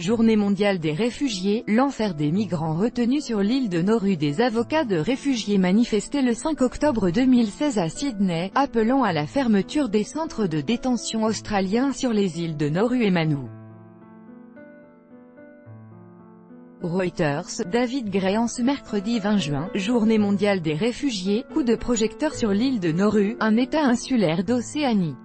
Journée mondiale des réfugiés, l'enfer des migrants retenus sur l'île de Nauru. Des avocats de réfugiés manifestaient le 5 octobre 2016 à Sydney, appelant à la fermeture des centres de détention australiens sur les îles de Nauru et Manu. Reuters, David Gray. En ce mercredi 20 juin, journée mondiale des réfugiés, coup de projecteur sur l'île de Nauru, un état insulaire d'Océanie.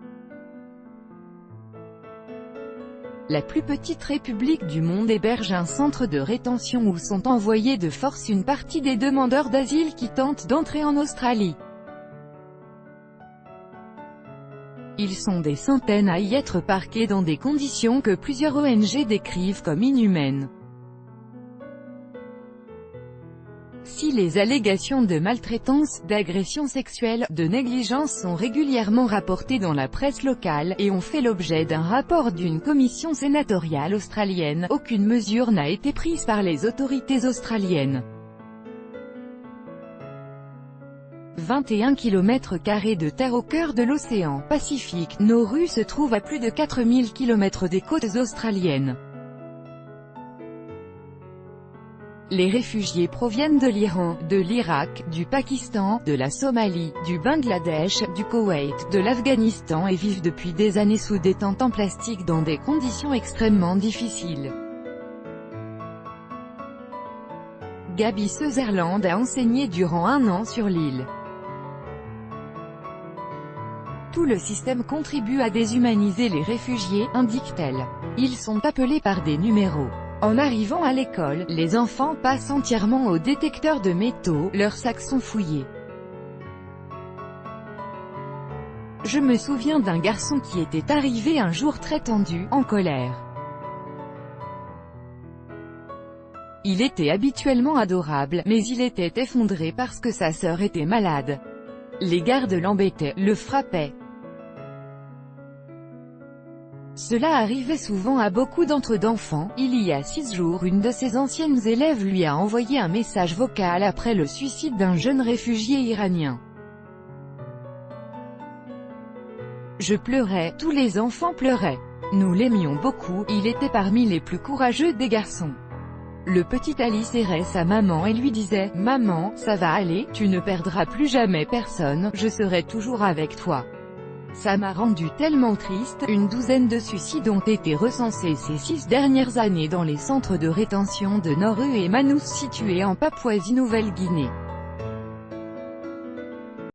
La plus petite république du monde héberge un centre de rétention où sont envoyés de force une partie des demandeurs d'asile qui tentent d'entrer en Australie. Ils sont des centaines à y être parqués dans des conditions que plusieurs ONG décrivent comme inhumaines. Si les allégations de maltraitance, d'agression sexuelle, de négligence sont régulièrement rapportées dans la presse locale, et ont fait l'objet d'un rapport d'une commission sénatoriale australienne, aucune mesure n'a été prise par les autorités australiennes. 21 km² de terre au cœur de l'océan Pacifique, Nauru se trouve à plus de 4000 km des côtes australiennes. Les réfugiés proviennent de l'Iran, de l'Irak, du Pakistan, de la Somalie, du Bangladesh, du Koweït, de l'Afghanistan et vivent depuis des années sous des tentes en plastique dans des conditions extrêmement difficiles. Gabby Sutherland a enseigné durant 1 an sur l'île. Tout le système contribue à déshumaniser les réfugiés, indique-t-elle. Ils sont appelés par des numéros. En arrivant à l'école, les enfants passent entièrement au détecteur de métaux, leurs sacs sont fouillés. Je me souviens d'un garçon qui était arrivé un jour très tendu, en colère. Il était habituellement adorable, mais il était effondré parce que sa sœur était malade. Les gardes l'embêtaient, le frappaient. Cela arrivait souvent à beaucoup d'enfants. Il y a 6 jours, une de ses anciennes élèves lui a envoyé un message vocal après le suicide d'un jeune réfugié iranien. Je pleurais, tous les enfants pleuraient. Nous l'aimions beaucoup, il était parmi les plus courageux des garçons. Le petit Ali serrait sa maman et lui disait « Maman, ça va aller, tu ne perdras plus jamais personne, je serai toujours avec toi ». Ça m'a rendu tellement triste. Une douzaine de suicides ont été recensés ces 6 dernières années dans les centres de rétention de Nauru et Manu situés en Papouasie-Nouvelle-Guinée.